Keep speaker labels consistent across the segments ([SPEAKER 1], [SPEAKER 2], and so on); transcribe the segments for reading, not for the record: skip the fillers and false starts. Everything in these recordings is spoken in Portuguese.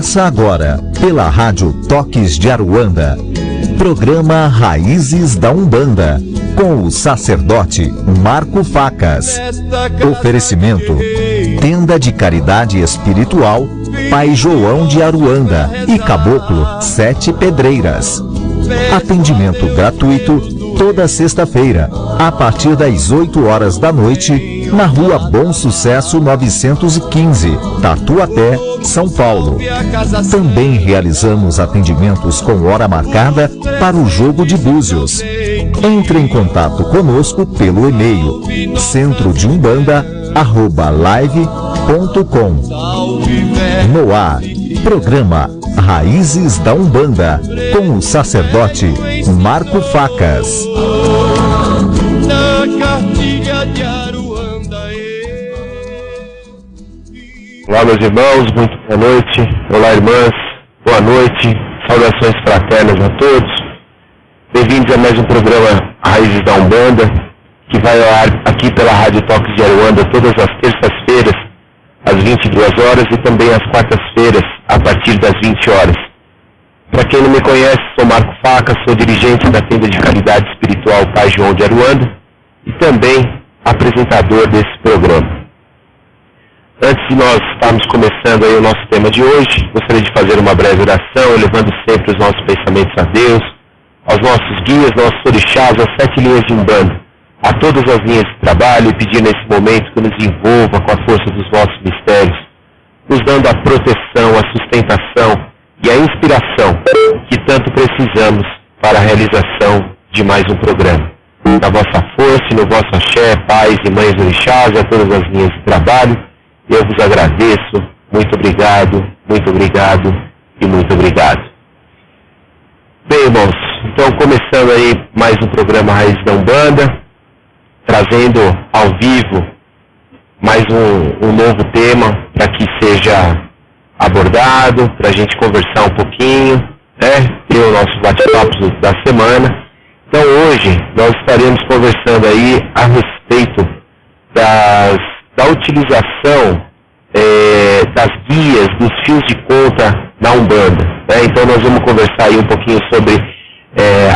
[SPEAKER 1] Começa agora, pela Rádio Toques de Aruanda, programa Raízes da Umbanda, com o sacerdote Marco Facas. Oferecimento: Tenda de Caridade Espiritual Pai João de Aruanda e Caboclo 7 Pedreiras. Atendimento gratuito toda sexta-feira, a partir das 8 horas da noite, na Rua Bom Sucesso 915, Tatuapé, São Paulo. Também realizamos atendimentos com hora marcada para o jogo de búzios. Entre em contato conosco pelo e-mail centrodeumbanda@live.com. No ar, programa Raízes da Umbanda, com o sacerdote Marco Facas.
[SPEAKER 2] Olá, meus irmãos, muito boa noite. Olá, irmãs, boa noite. Saudações fraternas a todos. Bem-vindos a mais um programa Raízes da Umbanda, que vai ao ar aqui pela Rádio Toques de Aruanda todas as terças-feiras, às 22 horas, e também às quartas-feiras, a partir das 20 horas. Para quem não me conhece, sou Marco Facas, sou dirigente da Tenda de Caridade Espiritual Pai João de Aruanda e também apresentador desse programa. Antes de nós estarmos começando aí o nosso tema de hoje, gostaria de fazer uma breve oração, elevando sempre os nossos pensamentos a Deus, aos nossos guias, nossos orixás, às 7 linhas de Umbanda, a todas as linhas de trabalho, e pedir nesse momento que nos envolva com a força dos vossos mistérios, nos dando a proteção, a sustentação e a inspiração que tanto precisamos para a realização de mais um programa. Na vossa força e no vosso axé, pais e mães orixás, a todas as linhas de trabalho, eu vos agradeço. Muito obrigado e muito obrigado. Bem, irmãos, então começando aí mais um programa Raiz da Umbanda, trazendo ao vivo mais um novo tema para que seja abordado, para a gente conversar um pouquinho, né? Ter o nosso bate-papo da semana. Então hoje nós estaremos conversando aí a respeito da utilização das guias, dos fios de conta na Umbanda, né? Então nós vamos conversar aí um pouquinho sobre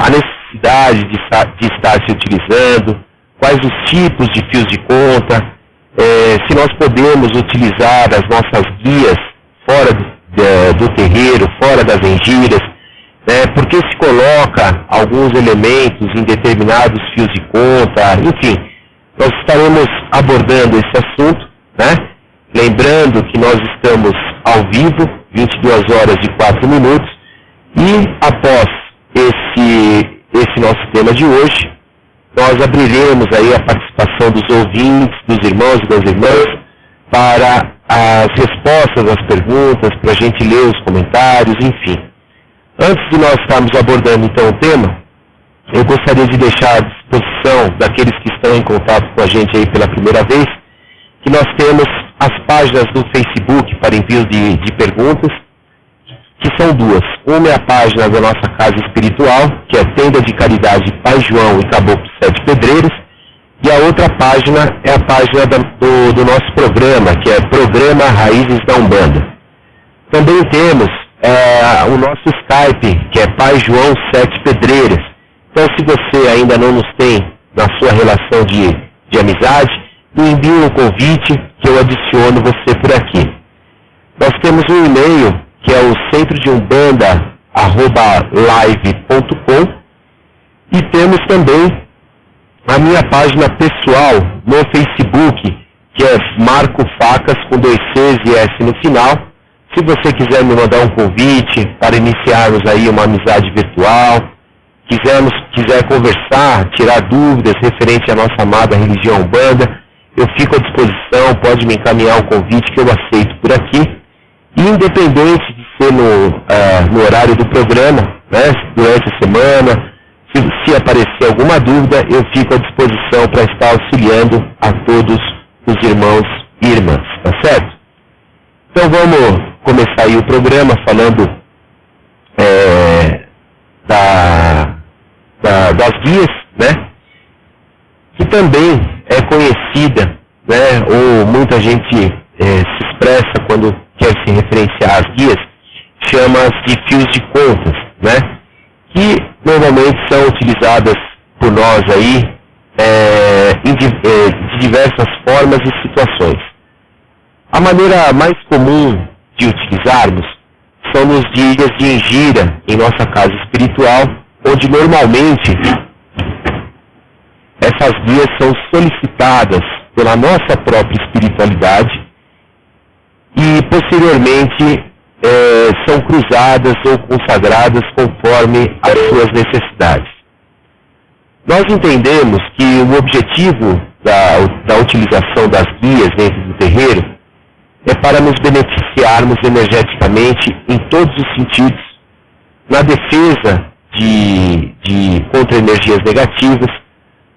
[SPEAKER 2] a necessidade de estar se utilizando, quais os tipos de fios de conta, se nós podemos utilizar as nossas guias fora do terreiro, fora das engiras, porque se coloca alguns elementos em determinados fios de conta, enfim, nós estaremos abordando esse assunto, né? Lembrando que nós estamos ao vivo, 22 horas e 4 minutos, e após esse nosso tema de hoje, nós abriremos aí a participação dos ouvintes, dos irmãos e das irmãs, para as respostas às perguntas, para a gente ler os comentários, enfim. Antes de nós estarmos abordando então o tema, eu gostaria de deixar à disposição daqueles que estão em contato com a gente aí pela primeira vez, que nós temos as páginas do Facebook para envio de perguntas, que são duas. Uma é a página da nossa casa espiritual, que é Tenda de Caridade Pai João e Caboclo 7 Pedreiras, e a outra página é a página do nosso programa, que é Programa Raízes da Umbanda. Também temos o nosso Skype, que é Pai João 7 Pedreiras. Então, se você ainda não nos tem na sua relação de amizade, me envie um convite que eu adiciono você por aqui. Nós temos um e-mail, que é o centrodeumbanda@live.com, e temos também a minha página pessoal no Facebook, que é Marco Facas, com 2 Cs e S no final. Se você quiser me mandar um convite para iniciarmos aí uma amizade virtual, quiser conversar, tirar dúvidas referente à nossa amada religião Umbanda, eu fico à disposição, pode me encaminhar o convite que eu aceito por aqui. E independente de ser no horário do programa, né, durante a semana, se aparecer alguma dúvida, eu fico à disposição para estar auxiliando a todos os irmãos e irmãs, tá certo? Então vamos começar aí o programa falando das guias, né? Que também é conhecida, né? Ou muita gente se expressa quando quer se referenciar às guias, chama de fios de contas, né? Que normalmente são utilizadas por nós aí de diversas formas e situações. A maneira mais comum de utilizarmos são nos dias de engira em nossa casa espiritual, onde normalmente essas guias são solicitadas pela nossa própria espiritualidade e posteriormente são cruzadas ou consagradas conforme as suas necessidades. Nós entendemos que o objetivo da utilização das guias dentro do terreiro é para nos beneficiarmos energeticamente em todos os sentidos, na defesa contra energias negativas,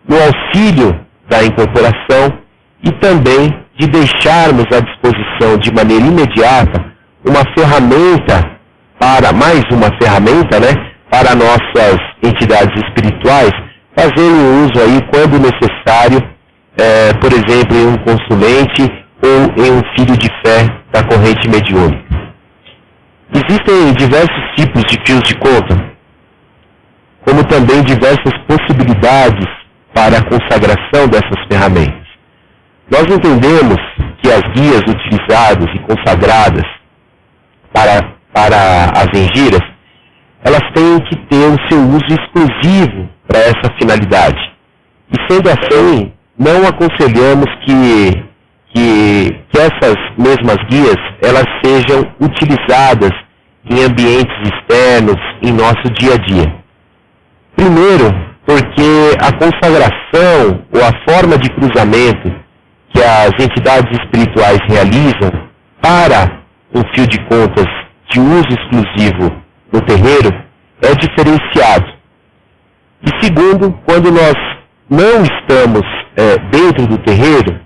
[SPEAKER 2] no auxílio da incorporação e também de deixarmos à disposição de maneira imediata uma ferramenta mais uma ferramenta, né, para nossas entidades espirituais, fazendo uso aí quando necessário, por exemplo, em um consulente ou em um filho de fé da corrente mediúnica. Existem diversos tipos de fios de conta, como também diversas possibilidades para a consagração dessas ferramentas. Nós entendemos que as guias utilizadas e consagradas para as engiras, elas têm que ter o seu uso exclusivo para essa finalidade. E sendo assim, não aconselhamos que essas mesmas guias elas sejam utilizadas em ambientes externos, em nosso dia a dia. Primeiro, porque a consagração ou a forma de cruzamento que as entidades espirituais realizam para um fio de contas de uso exclusivo no terreiro é diferenciado. E segundo, quando nós não estamos dentro do terreiro,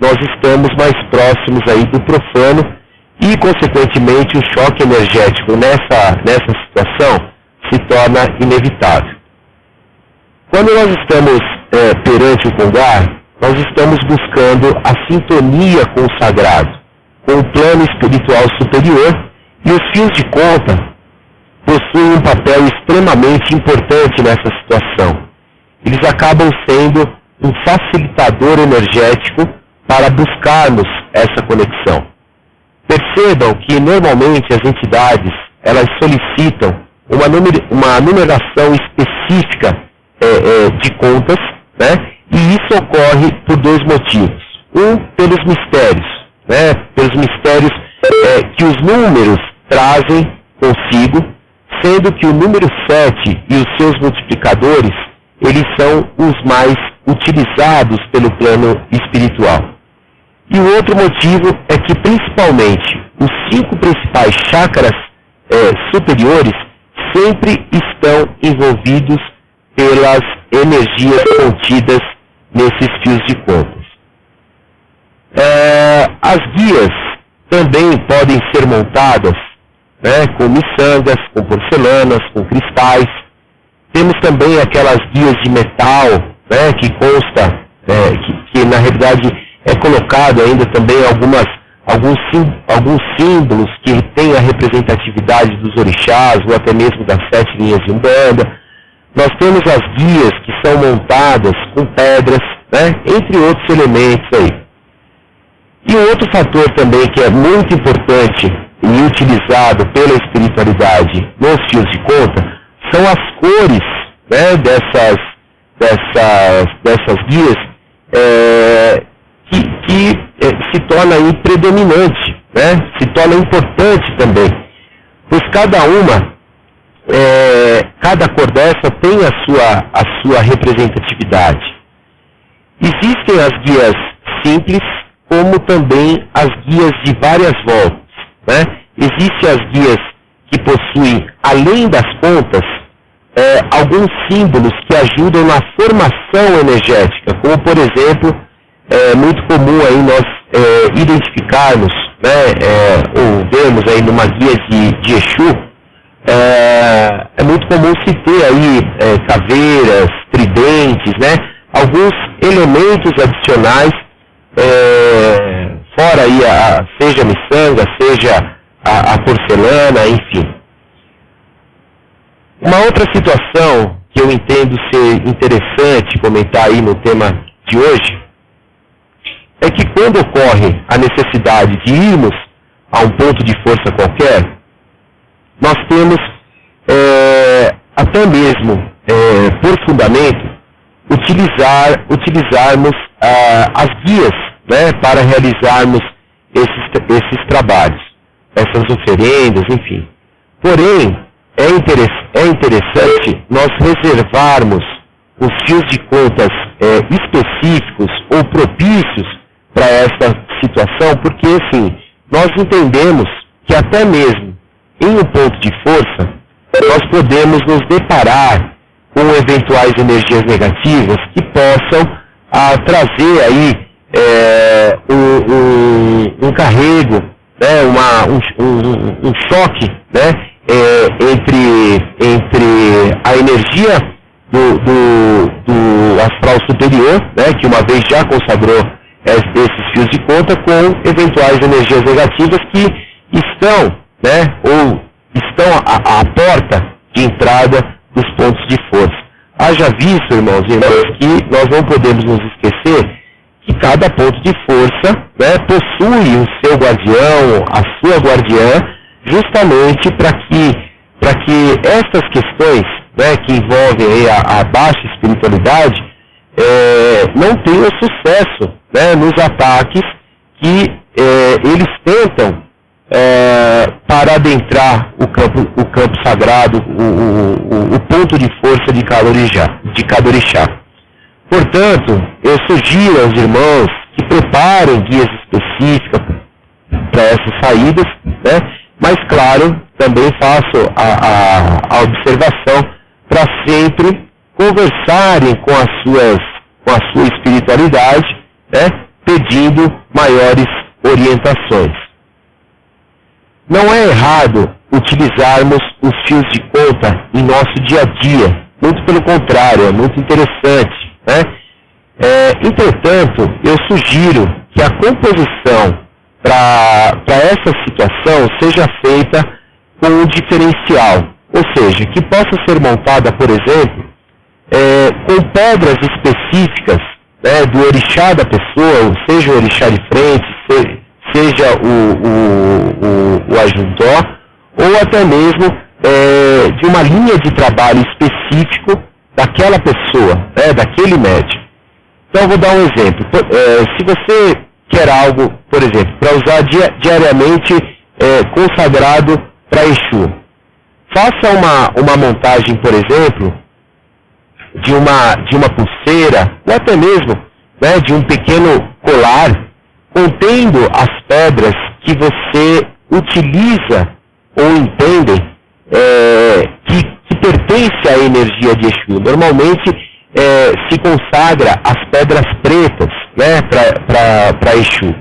[SPEAKER 2] nós estamos mais próximos aí do profano e, consequentemente, o choque energético nessa situação se torna inevitável. Quando nós estamos perante o Congar, nós estamos buscando a sintonia com o sagrado, com o plano espiritual superior, e os fios de conta possuem um papel extremamente importante nessa situação. Eles acabam sendo um facilitador energético para buscarmos essa conexão. Percebam que normalmente as entidades elas solicitam uma numeração específica de contas, né? E isso ocorre por dois motivos. Um, pelos mistérios, né? Pelos mistérios que os números trazem consigo, sendo que o número 7 e os seus multiplicadores, eles são os mais utilizados pelo plano espiritual. E o outro motivo é que, principalmente, os 5 principais chakras superiores sempre estão envolvidos pelas energias contidas nesses fios de contas. As guias também podem ser montadas, né, com miçangas, com porcelanas, com cristais. Temos também aquelas guias de metal, né, que consta, que na realidade é colocado ainda também alguns símbolos que têm a representatividade dos orixás ou até mesmo das 7 linhas de Umbanda. Nós temos as guias que são montadas com pedras, né, entre outros elementos aí. E outro fator também que é muito importante e utilizado pela espiritualidade nos fios de conta são as cores, né, dessas guias que se torna aí predominante, né, se torna importante também, pois cada cor dessa tem a sua representatividade. Existem as guias simples, como também as guias de várias voltas, né? Existem as guias que possuem, além das pontas, alguns símbolos que ajudam na formação energética, como, por exemplo, é muito comum aí nós identificarmos, né, ou vermos aí numa guia de Exu, é muito comum se ter aí caveiras, tridentes, né, alguns elementos adicionais, fora aí seja a miçanga, seja a porcelana, enfim. Uma outra situação que eu entendo ser interessante comentar aí no tema de hoje é que quando ocorre a necessidade de irmos a um ponto de força qualquer, nós temos até mesmo por fundamento utilizarmos as guias, né, para realizarmos esses trabalhos, essas oferendas, enfim. Porém, é interessante nós reservarmos os fios de contas específicos ou propícios para essa situação, porque, assim, nós entendemos que até mesmo em um ponto de força, nós podemos nos deparar com eventuais energias negativas que possam trazer aí um carrego, né, um choque, né, entre a energia do astral superior, né, que uma vez já consagrou esses fios de conta, com eventuais energias negativas que estão, né, ou estão à porta de entrada dos pontos de força. Haja visto, irmãos e irmãs, que nós não podemos nos esquecer que cada ponto de força, né, possui o seu guardião, a sua guardiã, justamente para que estas questões, né, que envolvem aí a baixa espiritualidade não tenham sucesso, né, nos ataques que eles tentam para adentrar o campo sagrado, o ponto de força de cada orixá. Portanto, eu sugiro aos irmãos que preparem guias específicas para essas saídas, né? Mas, claro, também faço a observação para sempre conversarem com a sua espiritualidade, né? Pedindo maiores orientações. Não é errado utilizarmos os fios de conta em nosso dia a dia, muito pelo contrário, é muito interessante, né? Entretanto, eu sugiro que a composição para essa situação seja feita com um diferencial, ou seja, que possa ser montada, por exemplo, com pedras específicas, né, do orixá da pessoa, seja o orixá de frente, seja o ajudó, ou até mesmo de uma linha de trabalho específico daquela pessoa, né, daquele médium. Então, eu vou dar um exemplo. Se você quer algo, por exemplo, para usar diariamente consagrado para Exu, faça uma montagem, por exemplo, de uma pulseira, ou até mesmo, né, de um pequeno colar, contendo as pedras que você utiliza ou entende que pertence à energia de Exu. Normalmente se consagra as pedras pretas, né, para Exu.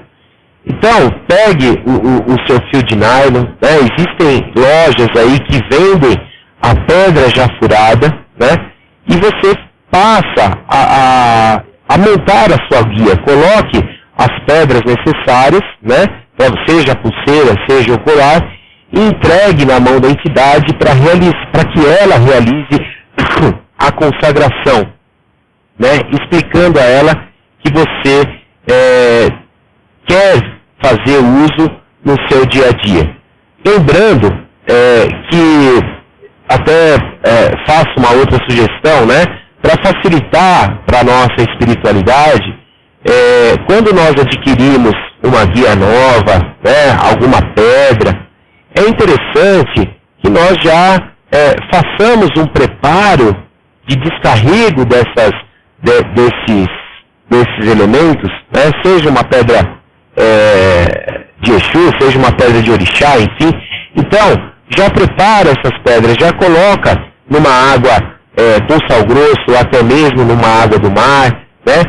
[SPEAKER 2] Então, pegue o seu fio de nylon, né, existem lojas aí que vendem a pedra já furada, né, e você passa a montar a sua guia, coloque as pedras necessárias, né, seja a pulseira, seja o colar, e entregue na mão da entidade para que ela realize a consagração, né, explicando a ela que você quer fazer uso no seu dia a dia. Lembrando que até faço uma outra sugestão, né, para facilitar para a nossa espiritualidade, quando nós adquirimos uma guia nova, né, alguma pedra, é interessante que nós já façamos um preparo de descarrego desses elementos, né, seja uma pedra de Exu, seja uma pedra de orixá, enfim. Então, já prepara essas pedras, já coloca numa água com sal grosso, ou até mesmo numa água do mar, né?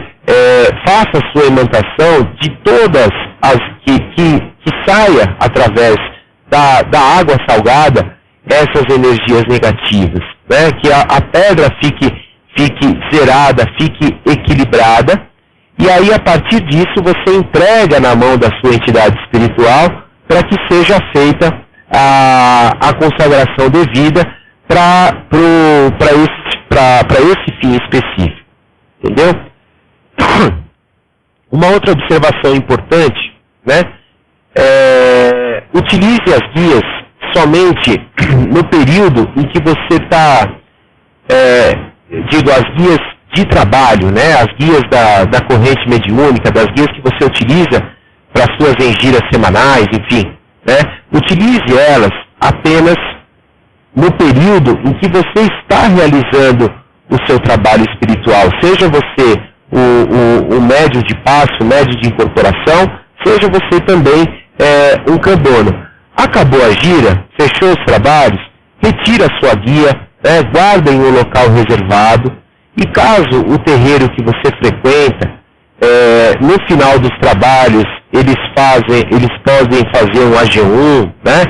[SPEAKER 2] Faça a sua imantação de todas as que saia através da água salgada essas energias negativas, né? Que a pedra fique zerada, fique equilibrada, e aí a partir disso você entrega na mão da sua entidade espiritual para que seja feita a consagração devida para esse fim específico. Entendeu? Uma outra observação importante, né? Utilize as guias somente no período em que você está, as guias de trabalho, né? As guias da corrente mediúnica, das guias que você utiliza para suas engiras semanais, enfim, né? Utilize elas apenas no período em que você está realizando o seu trabalho espiritual, seja você o médio de passo, o médio de incorporação, seja você também um candono. Acabou a gira, fechou os trabalhos, retira a sua guia, guarda em um local reservado, e caso o terreiro que você frequenta, no final dos trabalhos, eles podem fazer um AG1, né?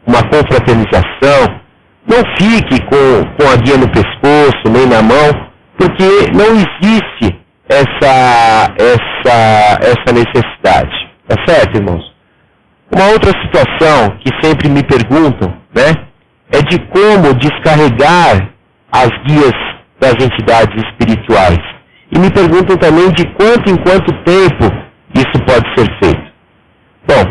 [SPEAKER 2] Uma confraternização. Não fique com a guia no pescoço, nem na mão, porque não existe essa necessidade. Tá certo, irmãos? Uma outra situação que sempre me perguntam, né, é de como descarregar as guias das entidades espirituais. E me perguntam também de quanto em quanto tempo isso pode ser feito. Bom,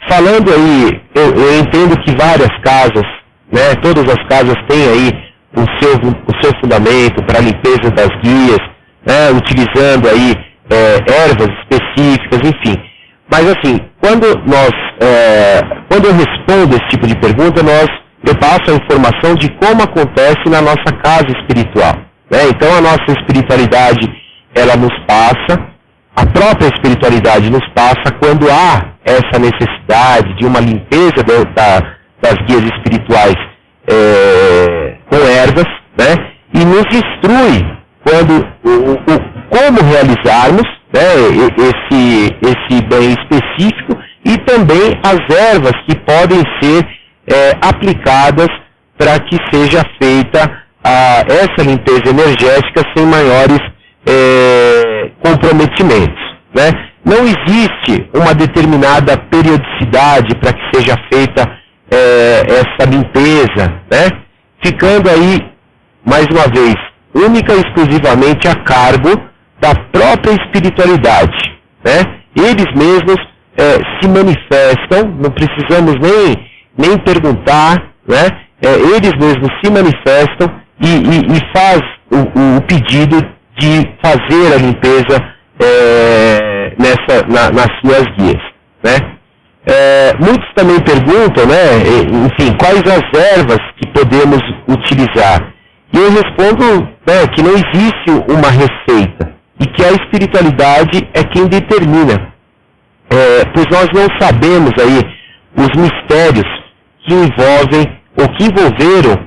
[SPEAKER 2] falando aí, eu entendo que várias casas, né, todas as casas têm aí o seu fundamento para a limpeza das guias, né, utilizando aí ervas específicas, enfim. Mas assim, quando eu respondo esse tipo de pergunta, eu passo a informação de como acontece na nossa casa espiritual, né? Então a nossa espiritualidade, ela nos passa, a própria espiritualidade nos passa quando há essa necessidade de uma limpeza das guias espirituais com ervas, né? E nos instrui como realizarmos, né, esse bem específico, e também as ervas que podem ser aplicadas para que seja feita essa limpeza energética sem maiores comprometimentos, né? Não existe uma determinada periodicidade para que seja feita essa limpeza, né? Ficando aí, mais uma vez, única e exclusivamente a cargo da própria espiritualidade, né? Eles mesmos se manifestam, não precisamos nem perguntar, né? Eles mesmos se manifestam e faz o pedido de fazer a limpeza nas suas guias, né? Muitos também perguntam, né, enfim, quais as ervas que podemos utilizar. E eu respondo, né, que não existe uma receita e que a espiritualidade é quem determina, pois nós não sabemos aí os mistérios que envolvem ou que envolveram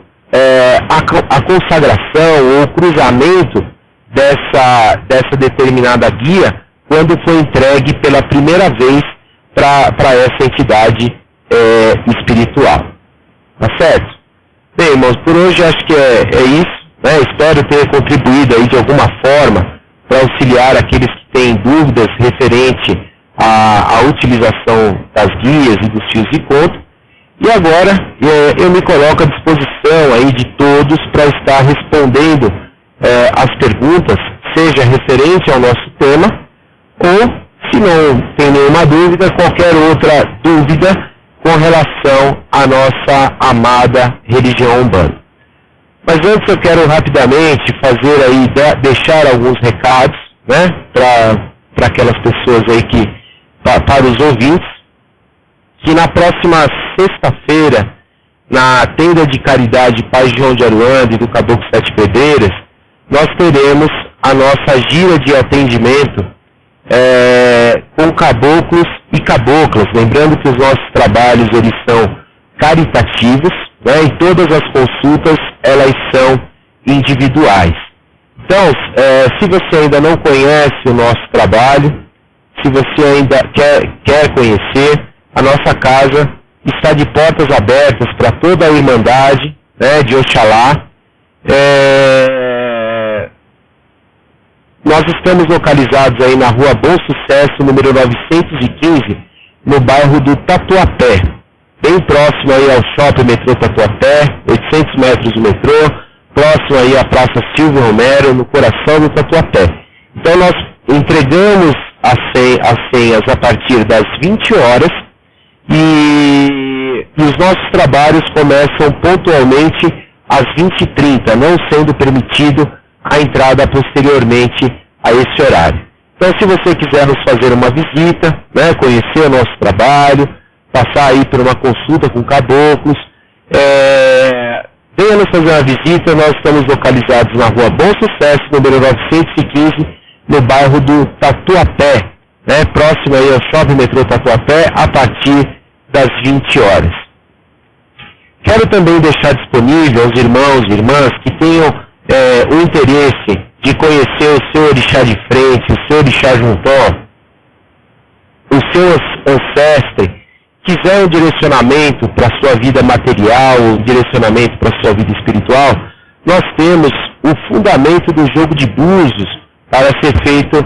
[SPEAKER 2] a consagração ou o cruzamento dessa determinada guia quando foi entregue pela primeira vez para essa entidade espiritual. Tá certo? Bem, irmãos, por hoje acho que é isso, né? Espero ter contribuído aí de alguma forma para auxiliar aqueles que têm dúvidas referente à utilização das guias e dos fios de conto. E agora eu me coloco à disposição aí de todos para estar respondendo as perguntas, seja referente ao nosso tema, ou, se não tem nenhuma dúvida, qualquer outra dúvida com relação à nossa amada religião Umbanda. Mas antes eu quero rapidamente fazer aí, deixar alguns recados, né, para aquelas pessoas aí para os ouvintes, que na próxima sexta-feira, na tenda de caridade Paz de João de Aruanda e do Caboclo Sete Pedreiras, nós teremos a nossa gira de atendimento com caboclos e caboclas. Lembrando que os nossos trabalhos, eles são caritativos, né, e todas as consultas, elas são individuais. Então, se você ainda não conhece o nosso trabalho, se você ainda quer conhecer, a nossa casa está de portas abertas para toda a Irmandade, né, de Oxalá. Nós estamos localizados aí na Rua Bom Sucesso, número 915, no bairro do Tatuapé, bem próximo aí ao shopping metrô Tatuapé, 800 metros do metrô, próximo aí à Praça Silvio Romero, no coração do Tatuapé. Então nós entregamos as senhas a partir das 20 horas e os nossos trabalhos começam pontualmente às 20h30, não sendo permitido a entrada posteriormente a esse horário. Então, se você quiser nos fazer uma visita, né, conhecer o nosso trabalho, passar aí por uma consulta com caboclos, venha nos fazer uma visita. Nós estamos localizados na Rua Bom Sucesso, número 915, no bairro do Tatuapé, né, próximo aí ao shopping metrô Tatuapé, a partir das 20 horas. Quero também deixar disponível aos irmãos e irmãs que tenham o interesse de conhecer o seu orixá de frente, o seu orixá juntó, o seu ancestre, quiser um direcionamento para a sua vida material, um direcionamento para a sua vida espiritual, nós temos o fundamento do jogo de búzios para ser feito,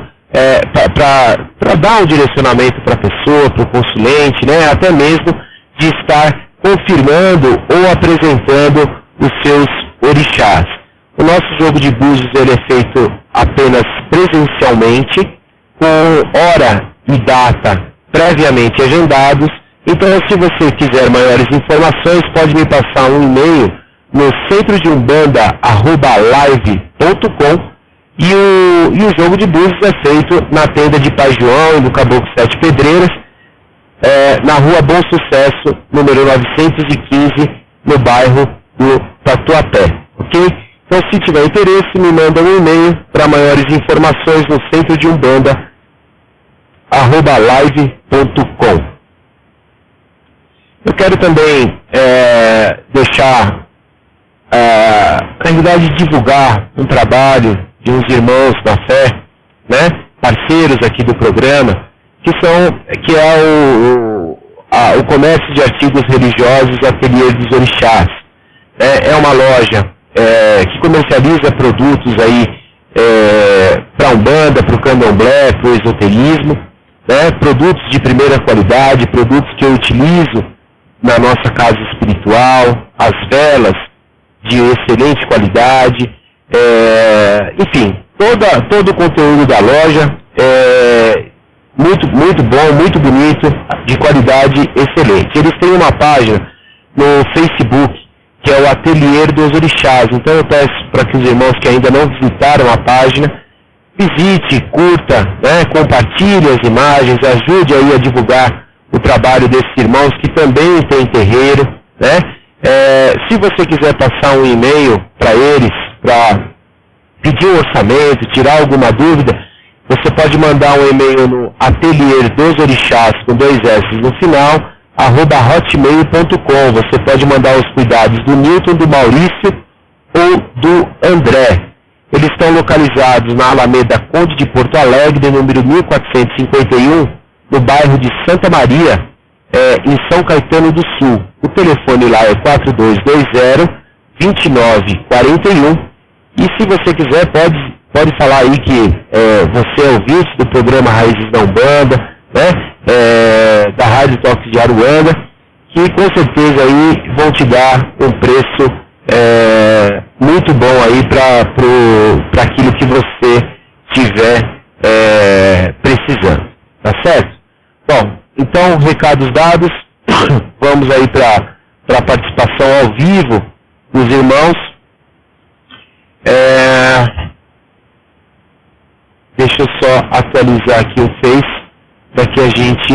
[SPEAKER 2] para dar um direcionamento para a pessoa, para o consulente, né, até mesmo de estar confirmando ou apresentando os seus orixás. O nosso jogo de búzios ele é feito apenas presencialmente, com hora e data previamente agendados. Então, se você quiser maiores informações, pode me passar um e-mail no centrodeumbanda@live.com e o jogo de búzios é feito na tenda de Pai João e do Caboclo Sete Pedreiras, na Rua Bom Sucesso, número 915, no bairro do Tatuapé, ok? Então, se tiver interesse, me manda um e-mail para maiores informações no centrodeumbanda@live.com. Eu quero também deixar, na realidade, divulgar um trabalho de uns irmãos da fé, né, parceiros aqui do programa, que é o comércio de artigos religiosos Ateliê dos Orixás. É uma loja que comercializa produtos aí para a Umbanda, para o Candomblé, para o esoterismo, né, produtos de primeira qualidade, produtos que eu utilizo na nossa casa espiritual, as velas de excelente qualidade, enfim, todo o conteúdo da loja muito bom, muito bonito, de qualidade excelente. Eles têm uma página no Facebook, que é o Ateliê dos Orixás. Então eu peço para que os irmãos que ainda não visitaram a página, visite, curta, né, compartilhe as imagens, ajude aí a divulgar o trabalho desses irmãos que também têm terreiro, né? Se você quiser passar um e-mail para eles, para pedir um orçamento, tirar alguma dúvida, você pode mandar um e-mail no Ateliê dos Orixás, com 2 S no final, @hotmail.com. Você pode mandar os cuidados do Newton, do Maurício ou do André. Eles estão localizados na Alameda Conde de Porto Alegre, número 1451, no bairro de Santa Maria, em São Caetano do Sul. O telefone lá é 4220-2941. E se você quiser, pode falar aí que você é ouvinte do programa Raízes da Umbanda, né, da Rádio Toques de Aruanda, que com certeza aí vão te dar um preço muito bom aí para aquilo que você tiver precisando, tá certo? Bom, então, recados dados, vamos aí para a participação ao vivo dos irmãos. Deixa eu só atualizar aqui o Face, para que a gente...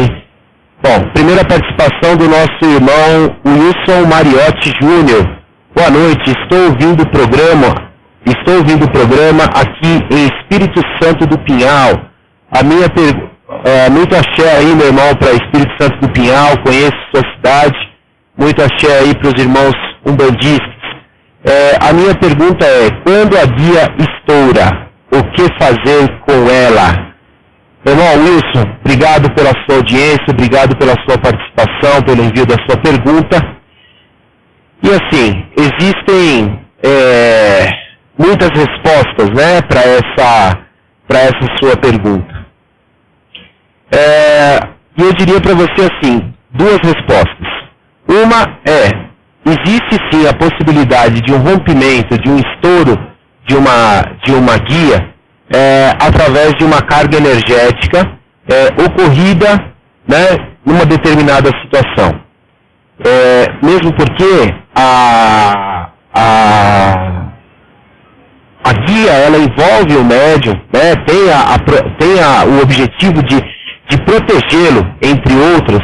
[SPEAKER 2] Bom, primeira participação do nosso irmão Wilson Mariotti Júnior. Boa noite, estou ouvindo o programa aqui em Espírito Santo do Pinhal. A minha pergunta... muito axé aí, meu irmão, para Espírito Santo do Pinhal, conheço sua cidade. Muito axé aí para os irmãos umbandistas. A minha pergunta é, quando a guia estoura, o que fazer com ela? Meu irmão Wilson, obrigado pela sua audiência, obrigado pela sua participação, pelo envio da sua pergunta. E assim, existem muitas respostas, né, para essa sua pergunta. E eu diria para você assim, duas respostas. Uma é, existe sim a possibilidade de um rompimento, de um estouro de uma guia através de uma carga energética ocorrida, né, numa determinada situação. Mesmo porque a guia, ela envolve o médium, né, tem o objetivo de protegê-lo, entre outros,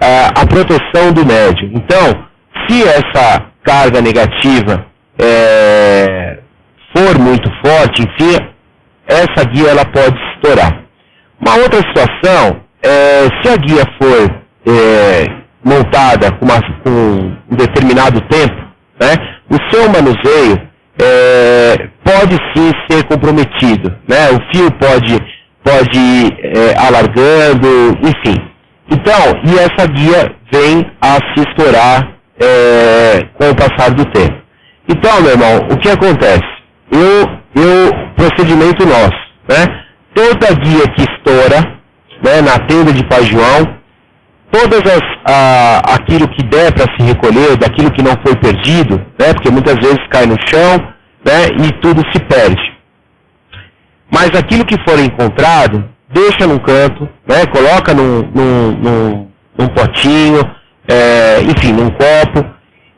[SPEAKER 2] a proteção do médium. Então, se essa carga negativa for muito forte, enfim, essa guia ela pode estourar. Uma outra situação, se a guia for montada com um determinado tempo, né, o seu manuseio pode sim ser comprometido, né, o fio pode ir alargando, enfim. Então, e essa guia vem a se estourar com o passar do tempo. Então, meu irmão, o que acontece? Procedimento nosso, né? Toda guia que estoura, né, na tenda de Pai João, aquilo que der para se recolher, daquilo que não foi perdido, né, porque muitas vezes cai no chão, né, e tudo se perde. Mas aquilo que for encontrado, deixa num canto, né, coloca num potinho, enfim, num copo,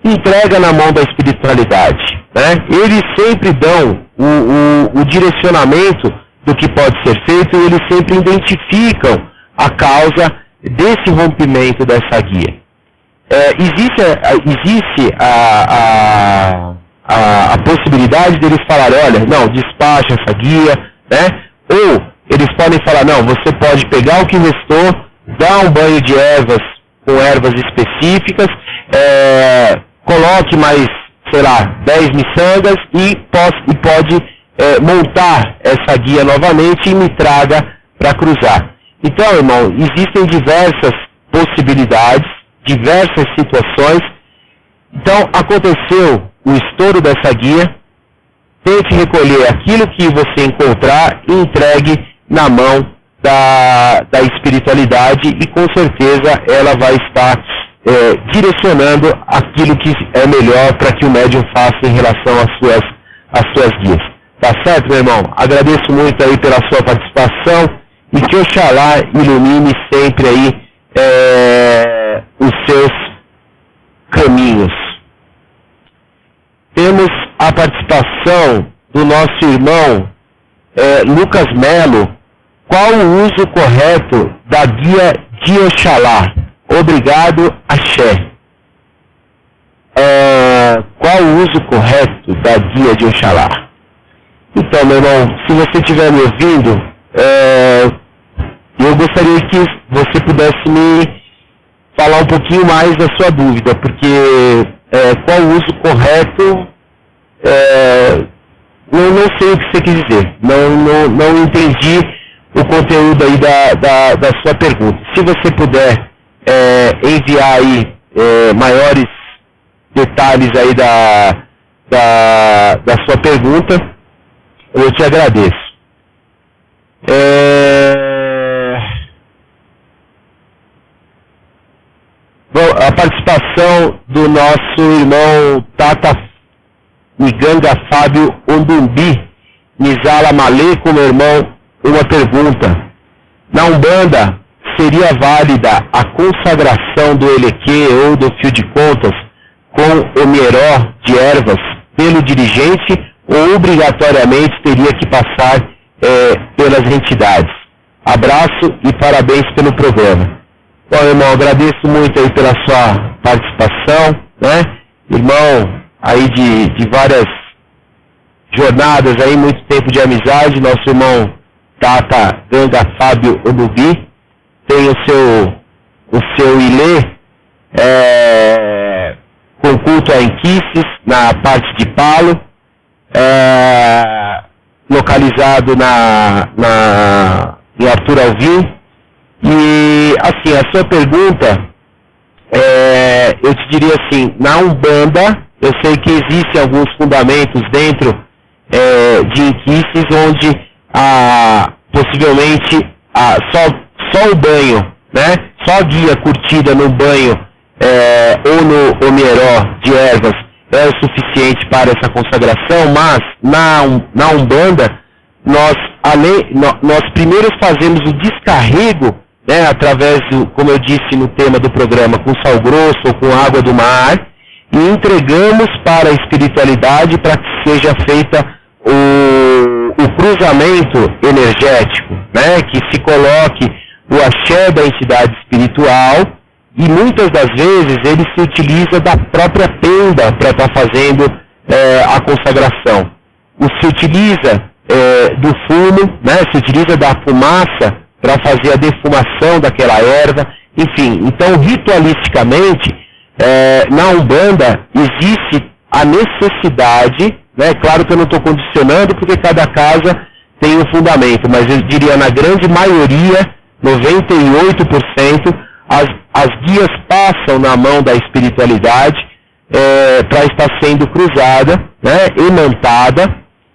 [SPEAKER 2] entrega na mão da espiritualidade, né? Eles sempre dão o direcionamento do que pode ser feito e eles sempre identificam a causa desse rompimento dessa guia. Existe a possibilidade deles falarem, olha, não, despacha essa guia, né? Ou eles podem falar, não, você pode pegar o que restou, dar um banho de ervas com ervas específicas, coloque mais, sei lá, 10 miçangas e pode montar essa guia novamente e me traga para cruzar. Então, irmão, existem diversas possibilidades, diversas situações. Então, aconteceu o estouro dessa guia, tente recolher aquilo que você encontrar e entregue na mão da espiritualidade e com certeza ela vai estar direcionando aquilo que é melhor para que o médium faça em relação às suas guias. Tá certo, meu irmão? Agradeço muito aí pela sua participação e que Oxalá ilumine sempre aí os seus caminhos. Temos a participação do nosso irmão Lucas Melo. Qual o uso correto da guia de Oxalá? Obrigado, Axé. Qual o uso correto da guia de Oxalá? Então, meu irmão, se você estiver me ouvindo, eu gostaria que você pudesse me falar um pouquinho mais da sua dúvida, porque qual o uso correto, eu não sei o que você quis dizer, não entendi o conteúdo aí da sua pergunta. Se você puder enviar aí maiores detalhes aí da sua pergunta, eu te agradeço. Bom, a participação do nosso irmão Tata Miganga Fábio Ondumbi, Nizala Maleco, meu irmão, uma pergunta. Na Umbanda, seria válida a consagração do elequê ou do fio de contas com o mieró de ervas pelo dirigente ou obrigatoriamente teria que passar pelas entidades? Abraço e parabéns pelo programa. Bom, irmão, agradeço muito aí pela sua participação, né? Irmão aí de várias jornadas aí, muito tempo de amizade, nosso irmão Tata Ganga Fábio Onubi, tem o seu ilê com culto a Enquices, na parte de Palo, localizado em Arthur Alvim. E assim, a sua pergunta, eu te diria assim, na Umbanda, eu sei que existem alguns fundamentos dentro de Enquices, onde possivelmente só o banho, né, só a guia curtida no banho ou no Omieró de ervas é o suficiente para essa consagração, mas na Umbanda nós primeiro fazemos o descarrego, né, através como eu disse no tema do programa, com sal grosso ou com água do mar, e entregamos para a espiritualidade para que seja feita o cruzamento energético, né, que se coloque o axé da entidade espiritual, e muitas das vezes ele se utiliza da própria tenda para estar fazendo a consagração. Se utiliza do fumo, né, se utiliza da fumaça para fazer a defumação daquela erva, enfim. Então, ritualisticamente, na Umbanda existe a necessidade, né, claro que eu não estou condicionando porque cada casa tem um fundamento, mas eu diria na grande maioria, 98%, as guias passam na mão da espiritualidade para estar sendo cruzada, né, imantada,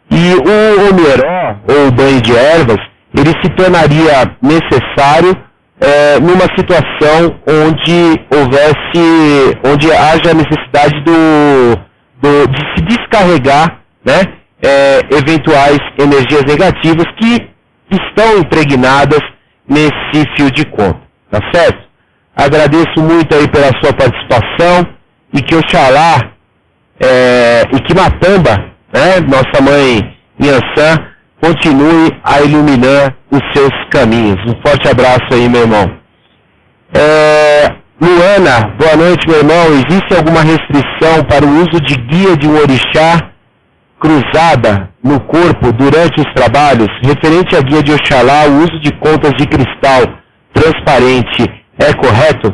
[SPEAKER 2] e o Omieró, ou o banho de ervas, ele se tornaria necessário numa situação onde haja necessidade de se descarregar, né, eventuais energias negativas que estão impregnadas nesse fio de conta, tá certo? Agradeço muito aí pela sua participação, e que Oxalá e que Matamba, né, nossa mãe Inhansã, continue a iluminar os seus caminhos. Um forte abraço aí, meu irmão. Luana, boa noite, meu irmão. Existe alguma restrição para o uso de guia de um orixá cruzada no corpo durante os trabalhos? Referente à guia de Oxalá, o uso de contas de cristal transparente é correto?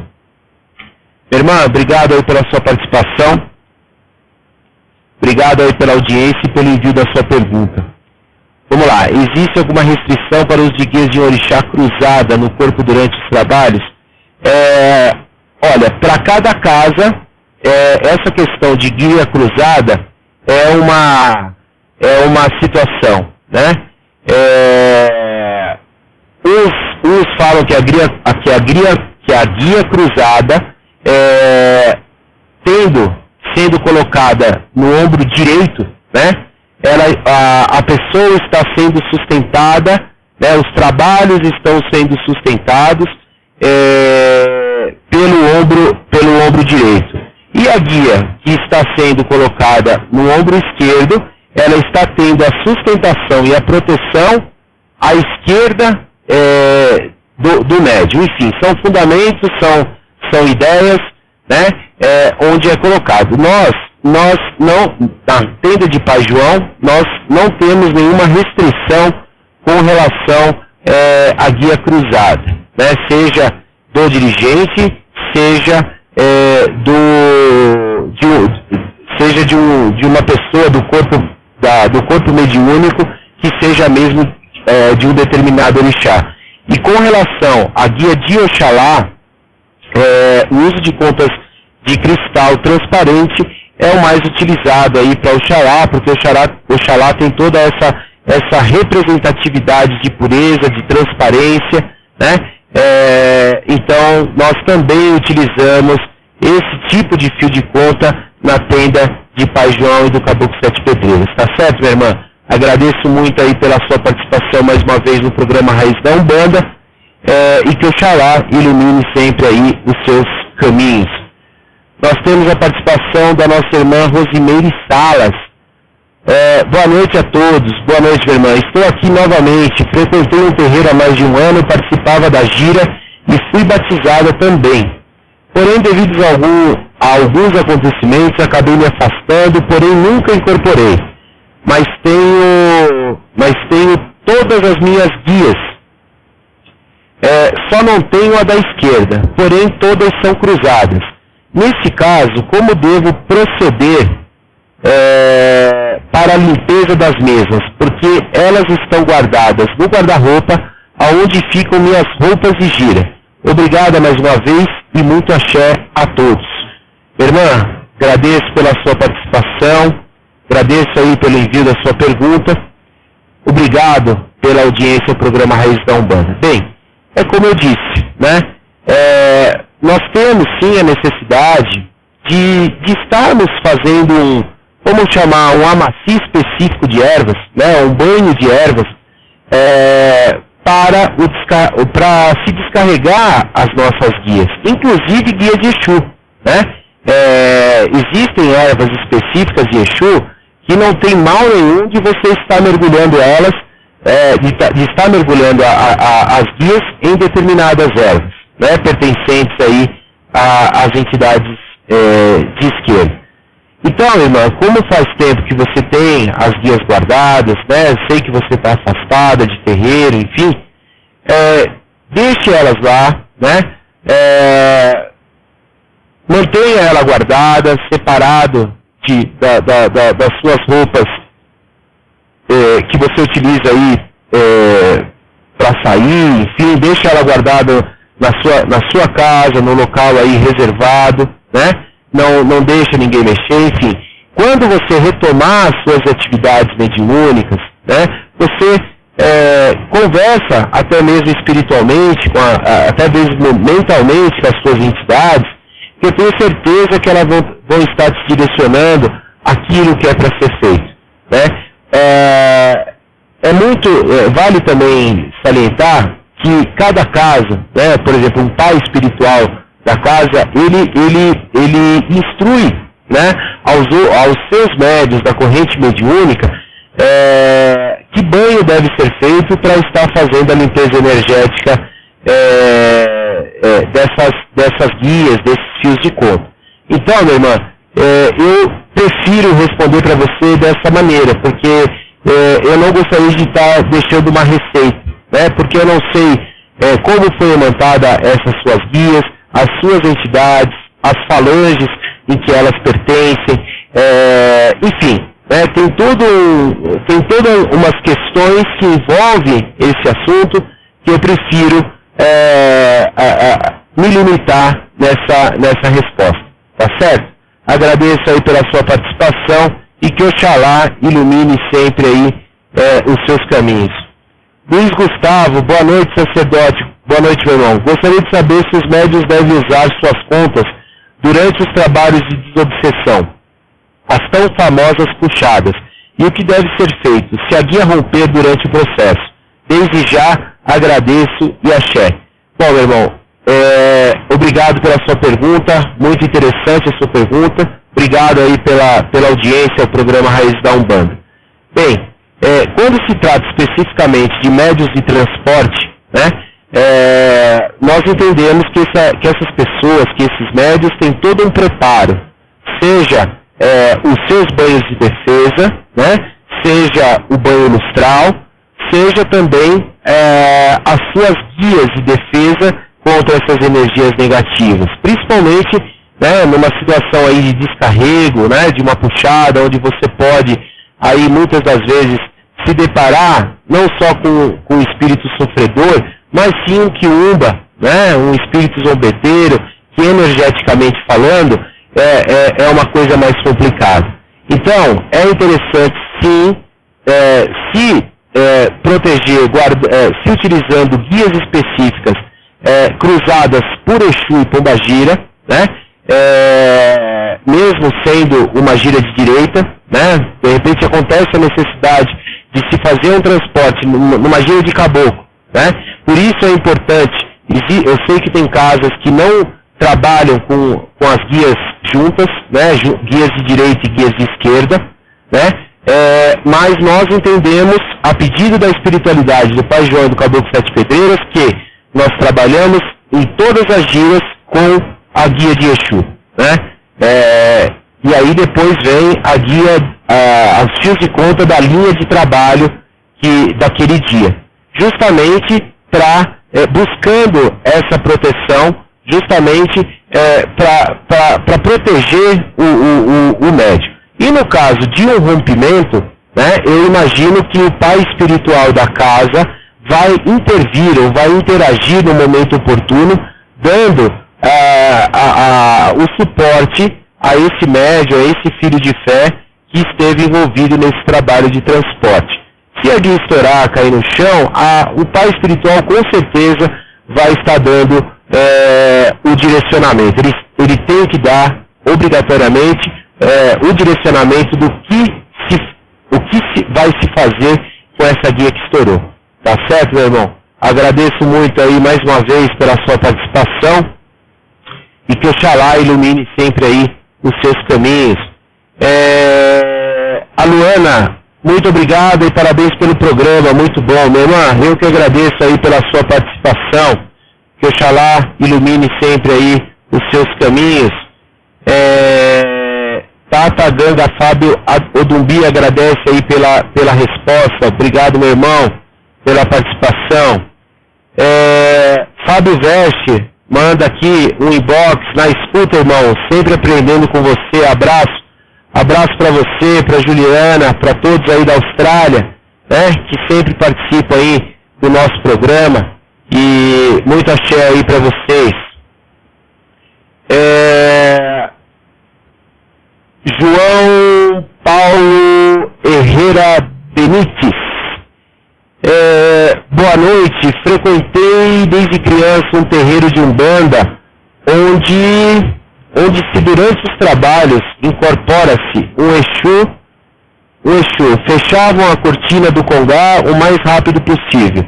[SPEAKER 2] Irmã, obrigado aí pela sua participação. Obrigado aí pela audiência e pelo envio da sua pergunta. Vamos lá. Existe alguma restrição para o uso de guias de um orixá cruzada no corpo durante os trabalhos? Olha, para cada casa, essa questão de guia cruzada é uma situação, né? Uns falam que a guia cruzada, sendo colocada no ombro direito, né, a pessoa está sendo sustentada, né, os trabalhos estão sendo sustentados pelo ombro direito. E a guia que está sendo colocada no ombro esquerdo, ela está tendo a sustentação e a proteção à esquerda do médium. Enfim, são fundamentos, são ideias, né, onde é colocado. Nós não, na tenda de Pai João, nós não temos nenhuma restrição com relação à guia cruzada, né, seja do dirigente, seja de uma pessoa do corpo mediúnico, que seja mesmo de um determinado orixá. E com relação à guia de Oxalá, o uso de contas de cristal transparente é o mais utilizado aí para Oxalá, porque Oxalá tem toda essa representatividade de pureza, de transparência, né? Então nós também utilizamos esse tipo de fio de conta na tenda de Pai João e do Caboclo Sete Pedreiras. Tá certo, minha irmã? Agradeço muito aí pela sua participação mais uma vez no programa Raiz da Umbanda, e que Oxalá ilumine sempre aí os seus caminhos. Nós temos a participação da nossa irmã Rosimeire Salas. Boa noite a todos. Boa noite, minha irmã. Estou aqui novamente. Frequentei um terreiro há mais de um ano, participava da gira e fui batizada também. Porém, devido a alguns acontecimentos, acabei me afastando, porém nunca incorporei. Mas tenho todas as minhas guias. Só não tenho a da esquerda, porém todas são cruzadas. Nesse caso, como devo proceder para a limpeza das mesmas? Porque elas estão guardadas no guarda-roupa, aonde ficam minhas roupas de gira. Obrigada mais uma vez e muito axé a todos. Irmã, agradeço pela sua participação, agradeço aí pelo envio da sua pergunta. Obrigado pela audiência ao programa Raiz da Umbanda. Bem, é como eu disse, né? nós temos sim a necessidade de estarmos fazendo vamos chamar, um amacio específico de ervas, né, um banho de ervas, para se descarregar as nossas guias, inclusive guia de Exu, né? Existem ervas específicas de Exu que não tem mal nenhum de você estar mergulhando elas, de estar mergulhando as guias em determinadas ervas, né, pertencentes aí às entidades de esquerda. Então, irmã, como faz tempo que você tem as guias guardadas, né, sei que você está afastada de terreiro, enfim, deixe elas lá, né, mantenha ela guardada, separado das suas roupas que você utiliza aí para sair, enfim, deixe ela guardada na sua casa, no local aí reservado, né? Não deixa ninguém mexer, enfim. Quando você retomar as suas atividades mediúnicas, né, você conversa até mesmo espiritualmente, até mesmo mentalmente com as suas entidades, que eu tenho certeza que elas vão estar te direcionando aquilo que é para ser feito, né? Vale também salientar que cada casa, né, por exemplo, um pai espiritual da casa, ele instrui, né, aos seus médiuns da corrente mediúnica que banho deve ser feito para estar fazendo a limpeza energética dessas guias, desses fios de conta. Então, minha irmã, eu prefiro responder para você dessa maneira, porque eu não gostaria de estar deixando uma receita, né, porque eu não sei como foi montada essas suas guias, as suas entidades, as falanges em que elas pertencem, enfim, né, tem todas umas questões que envolvem esse assunto que eu prefiro me limitar nessa resposta, tá certo? Agradeço aí pela sua participação e que Oxalá ilumine sempre aí os seus caminhos. Luiz Gustavo, boa noite, sacerdote. Boa noite, meu irmão. Gostaria de saber se os médiuns devem usar suas contas durante os trabalhos de desobsessão, as tão famosas puxadas, e o que deve ser feito se a guia romper durante o processo. Desde já, agradeço e axé. Bom, meu irmão, obrigado pela sua pergunta, muito interessante a sua pergunta. Obrigado aí pela audiência ao programa Raiz da Umbanda. Bem, quando se trata especificamente de médiuns de transporte, né, nós entendemos que essas pessoas, que esses médiuns têm todo um preparo, seja os seus banhos de defesa, né, seja o banho lustral, seja também as suas guias de defesa contra essas energias negativas, principalmente, né, numa situação aí de descarrego, né, de uma puxada, onde você pode aí muitas das vezes se deparar não só com o espírito sofredor, mas sim um quiumba, né, um espírito zombeteiro, que energeticamente falando é uma coisa mais complicada. Então, é interessante sim se proteger, se utilizando guias específicas cruzadas por Exu e Pombagira, né, mesmo sendo uma gira de direita, né, de repente acontece a necessidade de se fazer um transporte numa gira de caboclo, né, por isso é importante, eu sei que tem casas que não trabalham com as guias juntas, né, guias de direita e guias de esquerda, né, mas nós entendemos, a pedido da espiritualidade do Pai João e do Caboclo Sete Pedreiras, que nós trabalhamos em todas as giras com a guia de Exu, né, e aí depois vem a guia, os fios de conta da linha de trabalho daquele dia, justamente buscando essa proteção, justamente para proteger o médium. E no caso de um rompimento, né, eu imagino que o pai espiritual da casa vai intervir ou vai interagir no momento oportuno, dando o suporte a esse médium, a esse filho de fé que esteve envolvido nesse trabalho de transporte. Se a guia estourar, cair no chão, o pai espiritual com certeza vai estar dando o direcionamento. Ele tem que dar, obrigatoriamente, o direcionamento do que vai se fazer com essa guia que estourou. Tá certo, meu irmão? Agradeço muito aí mais uma vez pela sua participação e que Oxalá ilumine sempre aí os seus caminhos. A Luana, muito obrigado e parabéns pelo programa, muito bom. Minha irmã, eu que agradeço aí pela sua participação, que Oxalá ilumine sempre aí os seus caminhos. Tata Ganga Fábio Odumbi agradece aí pela resposta. Obrigado, meu irmão, pela participação. Fábio Veste manda aqui um inbox na escuta, irmão, sempre aprendendo com você. Abraço para você, para Juliana, para todos aí da Austrália, né, que sempre participam aí do nosso programa, e muito axé aí para vocês. João Paulo Herrera Benites, boa noite. Frequentei desde criança um terreiro de Umbanda, onde se durante os trabalhos incorpora-se um Exu, fechavam a cortina do congá o mais rápido possível.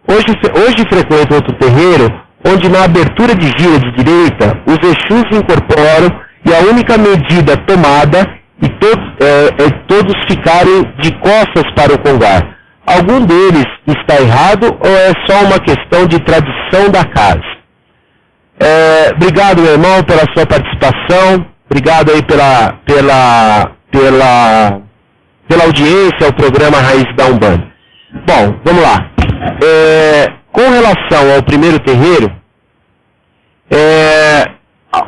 [SPEAKER 2] Hoje frequento outro terreiro, onde na abertura de gira de direita, os Exus se incorporam e a única medida tomada é todos ficarem de costas para o congá. Algum deles está errado ou é só uma questão de tradição da casa? Obrigado, meu irmão, pela sua participação. Obrigado aí pela audiência ao programa Raiz da Umbanda. Bom, vamos lá. Com relação ao primeiro terreiro,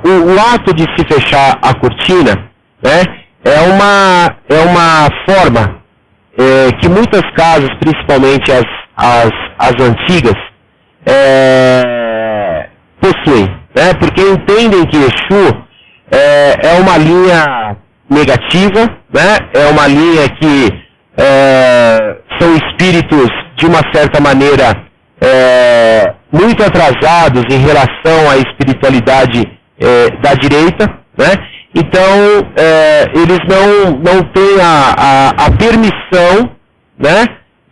[SPEAKER 2] o ato de se fechar a cortina, né, é uma forma que muitas casas, principalmente as antigas, possuem, né, porque entendem que Exu é uma linha negativa, né, é uma linha que são espíritos, de uma certa maneira, muito atrasados em relação à espiritualidade da direita, né? Então, eles não têm a permissão, né,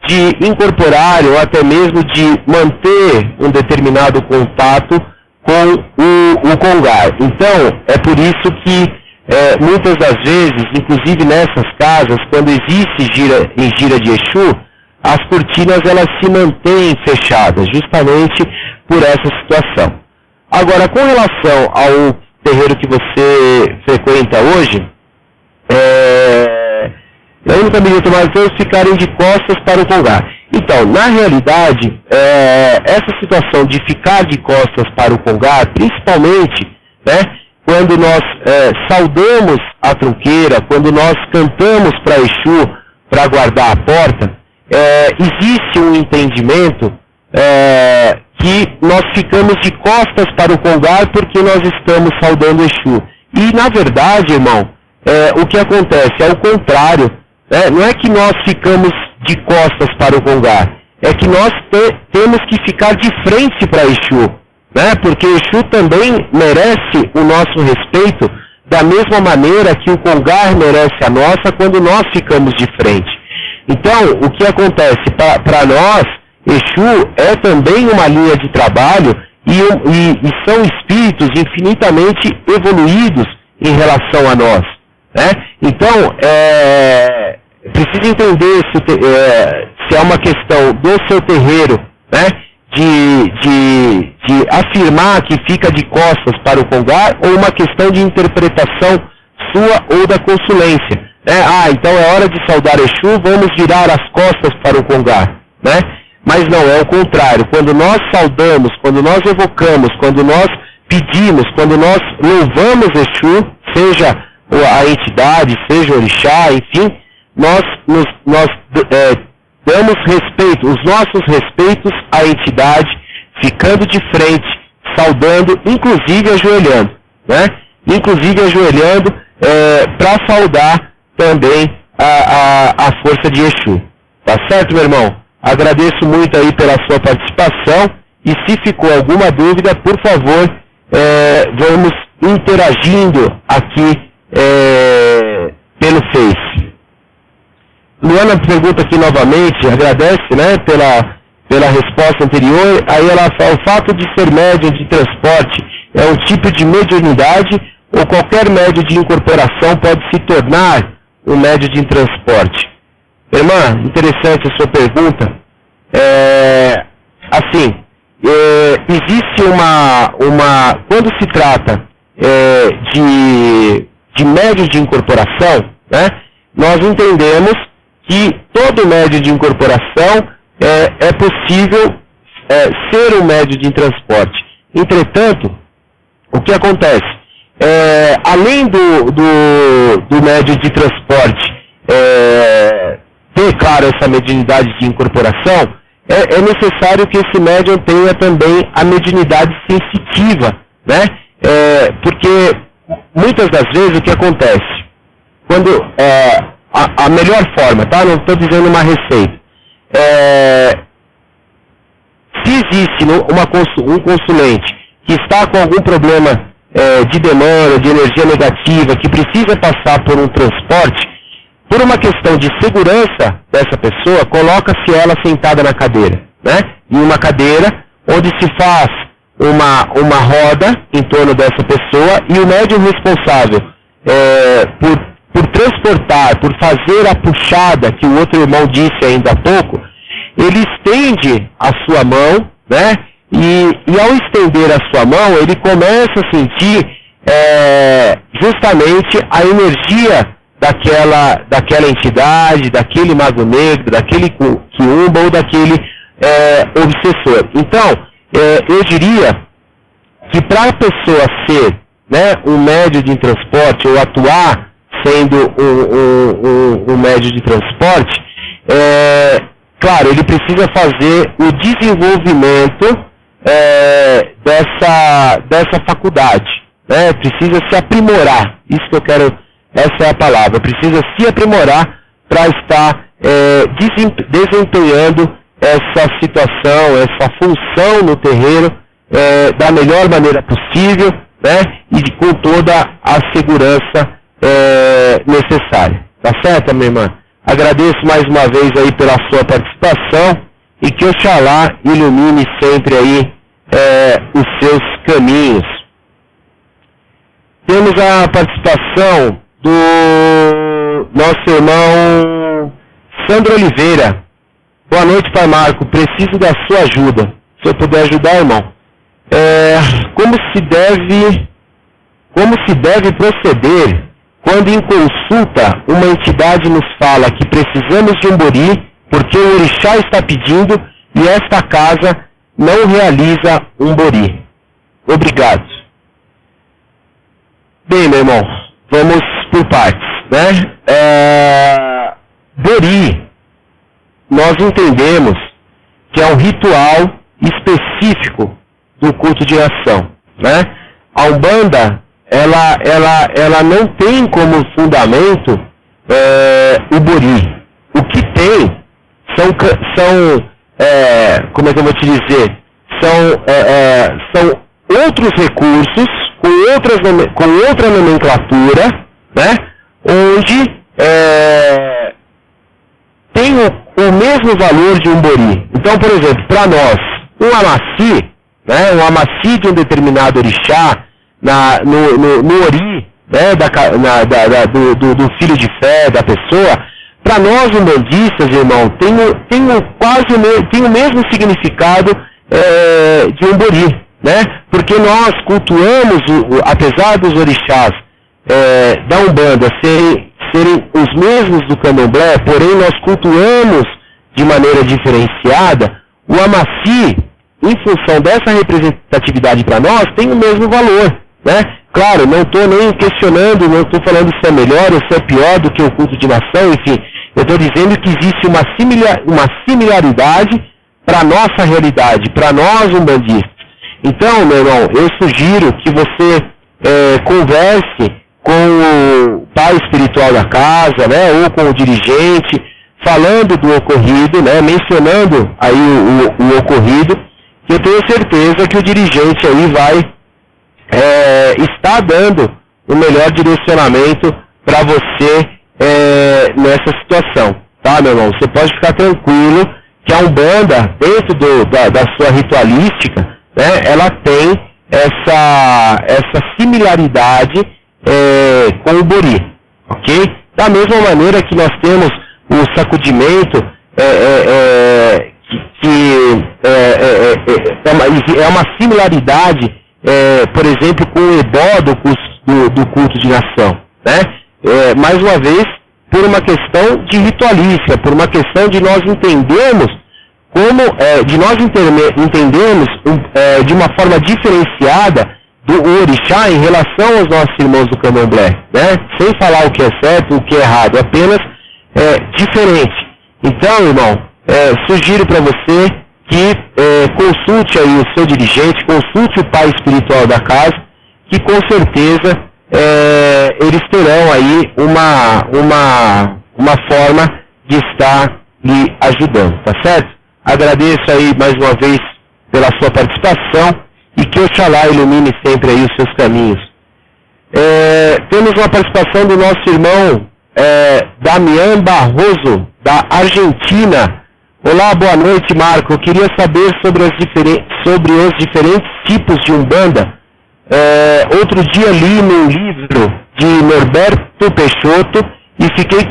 [SPEAKER 2] de incorporar ou até mesmo de manter um determinado contato com o congá. Então, é por isso que muitas das vezes, inclusive nessas casas, quando existe gira de Exu, as cortinas elas se mantêm fechadas, justamente por essa situação. Agora, com relação ao terreiro que você frequenta hoje, a única medida tomada é eles ficarem de costas para o congá. Então, na realidade, essa situação de ficar de costas para o congá, principalmente, né, quando nós saudamos a trunqueira, quando nós cantamos para Exu para guardar a porta, existe um entendimento que nós ficamos de costas para o congá porque nós estamos saudando Exu. E, na verdade, irmão, o que acontece é o contrário. Não é que nós ficamos de costas para o congá, é que nós temos que ficar de frente para Exu, né? Porque Exu também merece o nosso respeito da mesma maneira que o congá merece a nossa quando nós ficamos de frente. Então, o que acontece para nós, Exu é também uma linha de trabalho e são espíritos infinitamente evoluídos em relação a nós, né? Então, precisa entender se é uma questão do seu terreiro, né, de afirmar que fica de costas para o congá ou uma questão de interpretação sua ou da consulência. Então é hora de saudar Exu, vamos virar as costas para o congá, né? Mas não, é o contrário. Quando nós saudamos, quando nós evocamos, quando nós pedimos, quando nós louvamos Exu, seja a entidade, seja o orixá, enfim, nós damos respeito, os nossos respeitos à entidade, ficando de frente, saudando, inclusive ajoelhando, né? Inclusive ajoelhando para saudar também a força de Exu. Tá certo, meu irmão? Agradeço muito aí pela sua participação E se ficou alguma dúvida, por favor, vamos interagindo aqui pelo Face. Luana pergunta aqui novamente, agradece, né, pela resposta anterior. Aí ela fala: o fato de ser médium de transporte é um tipo de mediunidade ou qualquer médium de incorporação pode se tornar um médium de transporte? Irmã, interessante a sua pergunta. Existe quando se trata de médium de incorporação, né, nós entendemos que todo médium de incorporação é possível ser um médium de transporte. Entretanto, o que acontece? Além do médium de transporte ter, claro, essa mediunidade de incorporação, é necessário que esse médium tenha também a mediunidade sensitiva, né? Porque muitas das vezes o que acontece? Quando a melhor forma, tá? Não estou dizendo uma receita. Se existe um consulente que está com algum problema de demanda, de energia negativa, que precisa passar por um transporte, por uma questão de segurança dessa pessoa, coloca-se ela sentada na cadeira, né? Em uma cadeira onde se faz uma roda em torno dessa pessoa e o médium responsável por transportar, por fazer a puxada que o outro irmão disse ainda há pouco, ele estende a sua mão, né? E ao estender a sua mão, ele começa a sentir justamente a energia daquela entidade, daquele mago negro, daquele quiumba ou daquele obsessor. Então, eu diria que para a pessoa ser, né, um médium de transporte ou atuar sendo um médium de transporte, claro, ele precisa fazer o desenvolvimento dessa faculdade, né? Precisa se aprimorar, isso que eu quero, essa é a palavra, precisa se aprimorar para estar desempenhando essa situação, essa função no terreiro da melhor maneira possível, né? E com toda a segurança necessária. Tá certo, minha irmã? Agradeço mais uma vez aí pela sua participação e que Oxalá ilumine sempre aí os seus caminhos. Temos a participação do nosso irmão Sandro Oliveira. Boa noite, Pai Marco. Preciso da sua ajuda. Se eu puder ajudar, irmão. Como se deve proceder quando em consulta uma entidade nos fala que precisamos de um bori porque o orixá está pedindo e esta casa não realiza um bori? Obrigado. Bem, meu irmão, vamos por partes, né? Bori, nós entendemos que é um ritual específico do culto de ação, né? A Umbanda, ela não tem como fundamento o bori. O que tem são como é que eu vou te dizer? São outros recursos com outra nomenclatura, né? Onde tem o mesmo valor de um bori. Então, por exemplo, para nós, um amaci, né? Um amaci de um determinado orixá, no ori, né, do filho de fé da pessoa, para nós umbandistas, irmão, tem o mesmo significado de um bori, né? Porque nós cultuamos, apesar dos orixás da Umbanda serem os mesmos do Candomblé, porém nós cultuamos de maneira diferenciada, o amaci, em função dessa representatividade para nós, tem o mesmo valor, né? Claro, não estou nem questionando, não estou falando se é melhor ou se é pior do que o culto de nação, enfim, eu estou dizendo que existe uma similaridade para a nossa realidade, para nós umbandistas. Então, meu irmão, eu sugiro que você converse com o pai espiritual da casa, né, ou com o dirigente, falando do ocorrido, né, mencionando aí o ocorrido, que eu tenho certeza que o dirigente aí vai estar dando o melhor direcionamento para você nessa situação, tá, meu irmão? Você pode ficar tranquilo que a Umbanda, dentro da sua ritualística, né, ela tem essa similaridade com o Bori, ok? Da mesma maneira que nós temos o sacudimento, é uma similaridade, por exemplo, com o ebó do culto de nação, né? Mais uma vez, por uma questão de ritualística, por uma questão de nós entendermos de uma forma diferenciada do orixá em relação aos nossos irmãos do candomblé, né? Sem falar o que é certo, o que é errado, apenas diferente. Então, irmão, sugiro para você que consulte aí o seu dirigente, consulte o pai espiritual da casa, que com certeza eles terão aí uma forma de estar lhe ajudando, tá certo? Agradeço aí mais uma vez pela sua participação e que Oxalá ilumine sempre aí os seus caminhos. Temos uma participação do nosso irmão Damian Barroso, da Argentina. Olá, boa noite, Marco. Eu queria saber sobre os diferentes tipos de Umbanda. Outro dia li num livro de Norberto Peixoto e fiquei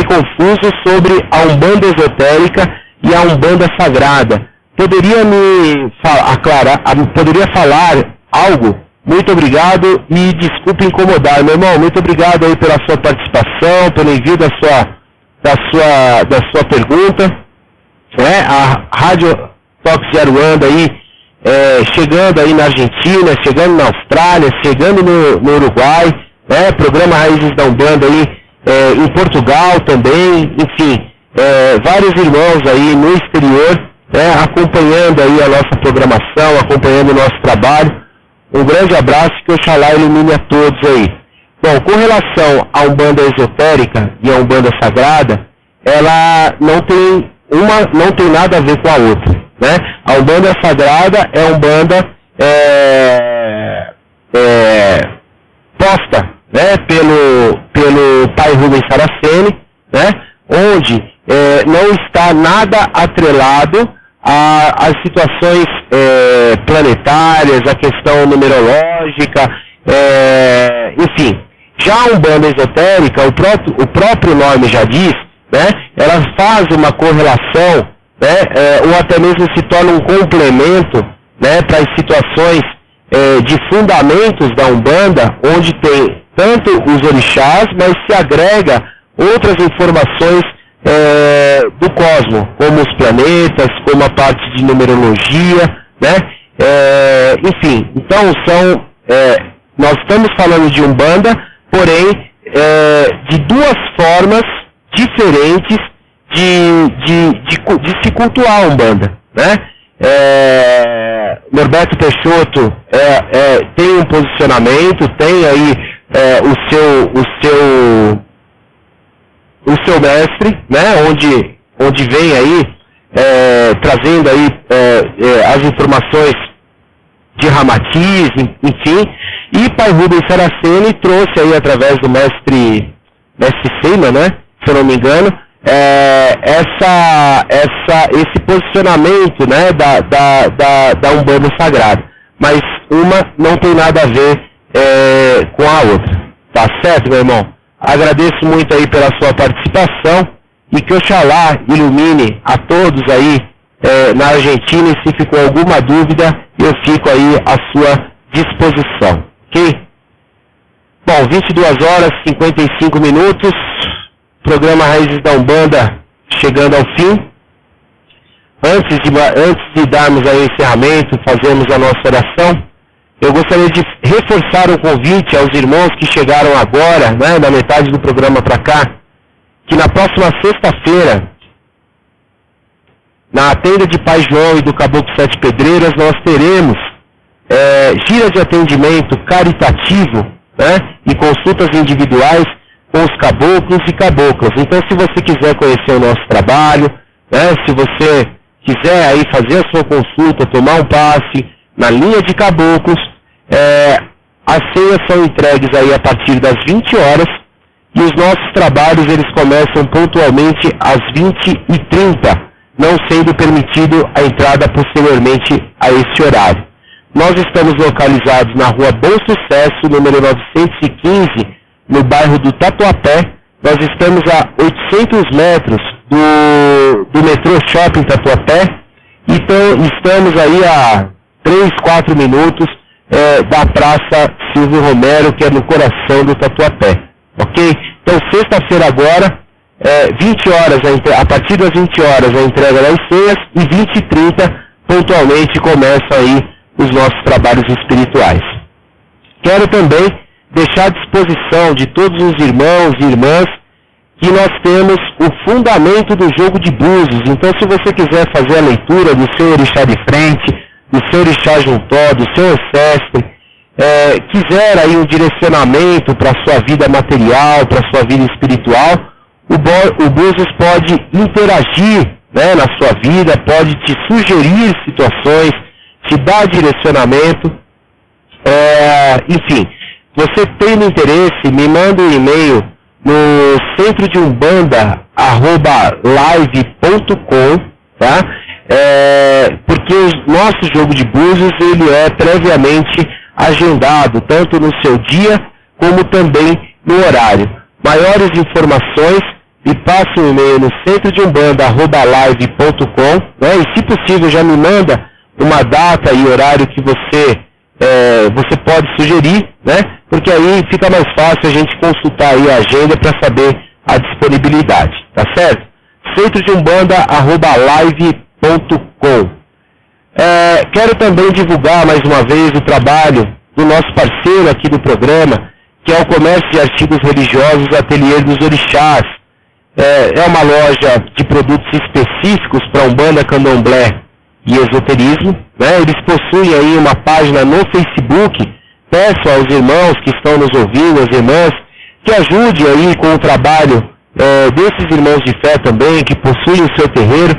[SPEAKER 2] confuso sobre a Umbanda esotérica e a Umbanda sagrada. Poderia me aclarar, poderia falar algo? Muito obrigado e desculpe incomodar, meu irmão. Muito obrigado aí pela sua participação, pelo envio da sua pergunta. A Rádio Toques de Aruanda aí, chegando aí na Argentina, chegando na Austrália, chegando no Uruguai, programa Raízes da Umbanda aí em Portugal também, enfim, vários irmãos aí no exterior, acompanhando aí a nossa programação, acompanhando o nosso trabalho. Um grande abraço, que Oxalá ilumine a todos aí. Bom, com relação à Umbanda esotérica e à Umbanda sagrada, ela não tem nada a ver com a outra, né? A Umbanda sagrada é a Umbanda posta, né, pelo pai Rubens Saraceni, né, onde não está nada atrelado às situações planetárias, a questão numerológica, enfim. Já a Umbanda esotérica, o próprio nome já diz, né, ela faz uma correlação, né, ou até mesmo se torna um complemento, né, para as situações de fundamentos da Umbanda, onde tem tanto os orixás, mas se agrega outras informações do cosmos, como os planetas, como a parte de numerologia, né? Enfim, então nós estamos falando de Umbanda, porém de duas formas diferentes de se cultuar a Umbanda, né? Norberto Peixoto tem um posicionamento, tem aí o seu mestre, né, onde vem aí trazendo aí as informações de Ramatiz, enfim, e Pai Rubens Saraceni trouxe aí através do mestre Seima, né, se eu não me engano, esse posicionamento, né, da Umbanda sagrada, mas uma não tem nada a ver com a outra, tá certo, meu irmão? Agradeço muito aí pela sua participação e que Oxalá ilumine a todos aí na Argentina, e se ficou alguma dúvida, eu fico aí à sua disposição, ok? Bom, 22 horas e 55 minutos, programa Raízes da Umbanda chegando ao fim. Antes de darmos aí o encerramento, fazermos a nossa oração, eu gostaria de reforçar o convite aos irmãos que chegaram agora, né, na metade do programa para cá, que na próxima sexta-feira, na tenda de Pai João e do Caboclo Sete Pedreiras, nós teremos gira de atendimento caritativo, né, e consultas individuais com os caboclos e caboclas. Então, se você quiser conhecer o nosso trabalho, né, se você quiser aí fazer a sua consulta, tomar um passe na linha de caboclos, as senhas são entregues aí a partir das 20 horas e os nossos trabalhos eles começam pontualmente às 20h30, não sendo permitido a entrada posteriormente a esse horário. Nós estamos localizados na rua Bom Sucesso, número 915, no bairro do Tatuapé. Nós estamos a 800 metros do metrô Shopping Tatuapé, então estamos aí a 3, 4 minutos da Praça Silvio Romero, que é no coração do Tatuapé, ok? Então, sexta-feira agora, 20 horas, a partir das 20 horas a entrega das senhas e 20h30, pontualmente, começam aí os nossos trabalhos espirituais. Quero também deixar à disposição de todos os irmãos e irmãs que nós temos o fundamento do jogo de búzios. Então, se você quiser fazer a leitura do seu orixá de frente, do seu orixá juntó, do seu ancestre, quiser aí um direcionamento para a sua vida material, para a sua vida espiritual, o búzios pode interagir, né, na sua vida, pode te sugerir situações, te dar direcionamento, enfim, você tendo interesse, me manda um e-mail no centrodeumbanda@live.com, tá? Porque o nosso jogo de búzios ele é previamente agendado, tanto no seu dia, como também no horário. Maiores informações, me passe um e-mail no centrodeumbanda@live.com, né? E se possível já me manda uma data e horário que você pode sugerir, né? Porque aí fica mais fácil a gente consultar aí a agenda para saber a disponibilidade, tá certo? centrodeumbanda@live.com. Quero também divulgar mais uma vez o trabalho do nosso parceiro aqui do programa, que é o Comércio de Artigos Religiosos Ateliê dos Orixás. É uma loja de produtos específicos para Umbanda, Candomblé e esoterismo, né? Eles possuem aí uma página no Facebook. Peço aos irmãos que estão nos ouvindo, às irmãs, que ajude aí com o trabalho desses irmãos de fé também, que possuem o seu terreiro.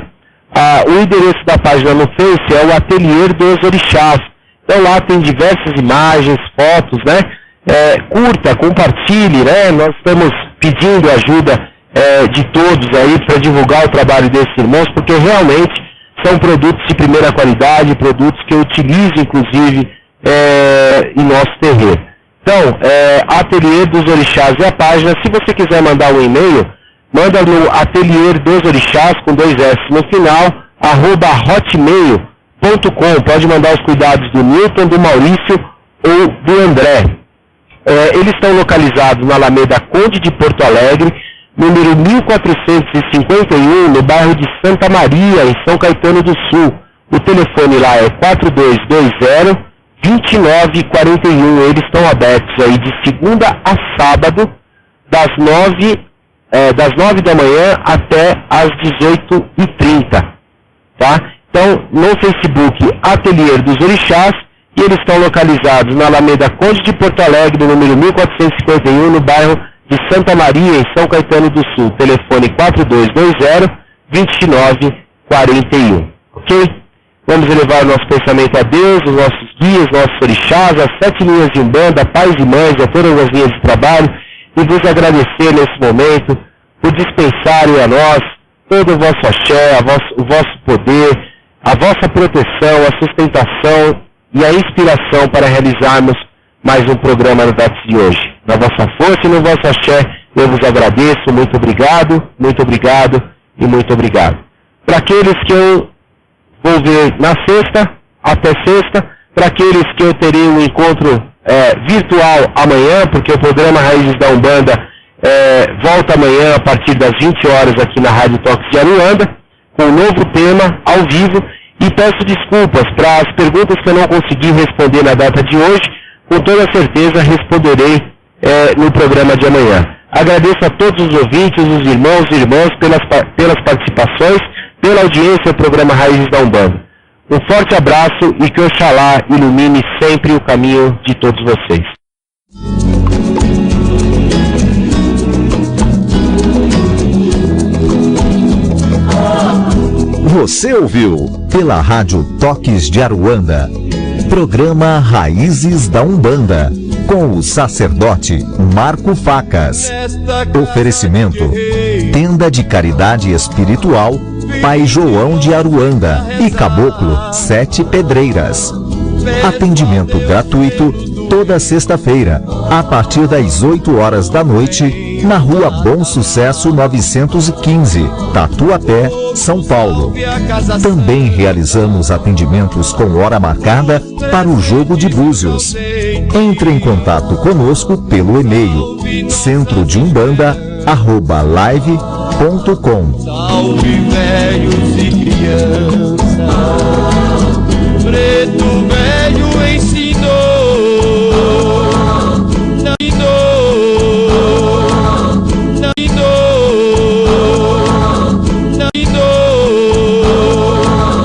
[SPEAKER 2] O endereço da página no Face é o Ateliê dos Orixás. Então lá tem diversas imagens, fotos, né? Curta, compartilhe, né? Nós estamos pedindo ajuda de todos aí para divulgar o trabalho desses irmãos, porque realmente são produtos de primeira qualidade, produtos que eu utilizo inclusive em nosso terreiro. Então, Ateliê dos Orixás é a página. Se você quiser mandar um e-mail, manda no Ateliê dos Orixás, com 2 S no final, @hotmail.com. Pode mandar os cuidados do Newton, do Maurício ou do André. Eles estão localizados na Alameda Conde de Porto Alegre, número 1451, no bairro de Santa Maria, em São Caetano do Sul. O telefone lá é 4220-2941. Eles estão abertos aí de segunda a sábado, das 9 da manhã até as 18h30, tá? Então, no Facebook, Ateliê dos Orixás, e eles estão localizados na Alameda Conde de Porto Alegre, número 1451, no bairro de Santa Maria, em São Caetano do Sul. Telefone 4220-2941, ok? Vamos elevar o nosso pensamento a Deus, os nossos guias, nossos orixás, as 7 linhas de Umbanda, pais e mães, a todas as linhas de trabalho, e vos agradecer nesse momento por dispensarem a nós todo o vosso axé, o vosso poder, a vossa proteção, a sustentação e a inspiração para realizarmos mais um programa no DATS de hoje. Na vossa força e no vosso axé, eu vos agradeço. Muito obrigado, muito obrigado e muito obrigado. Para aqueles que eu vou ver na sexta, até sexta, para aqueles que eu terei um encontro virtual amanhã, porque o programa Raízes da Umbanda volta amanhã a partir das 20 horas aqui na Rádio Toques de Aruanda, com um novo tema, ao vivo, e peço desculpas para as perguntas que eu não consegui responder na data de hoje. Com toda certeza responderei no programa de amanhã. Agradeço a todos os ouvintes, os irmãos e irmãs pelas participações, pela audiência ao programa Raízes da Umbanda. Um forte abraço e que Oxalá ilumine sempre o caminho de todos vocês.
[SPEAKER 1] Você ouviu pela Rádio Toques de Aruanda, programa Raízes da Umbanda, com o sacerdote Marco Facas. Oferecimento: Tenda de Caridade Espiritual Pai João de Aruanda e Caboclo 7 Pedreiras. Atendimento gratuito toda sexta-feira, a partir das 8 horas da noite, na Rua Bom Sucesso 915, Tatuapé, São Paulo. Também realizamos atendimentos com hora marcada para o jogo de búzios. Entre em contato conosco pelo e-mail centrodeumbanda@live.com.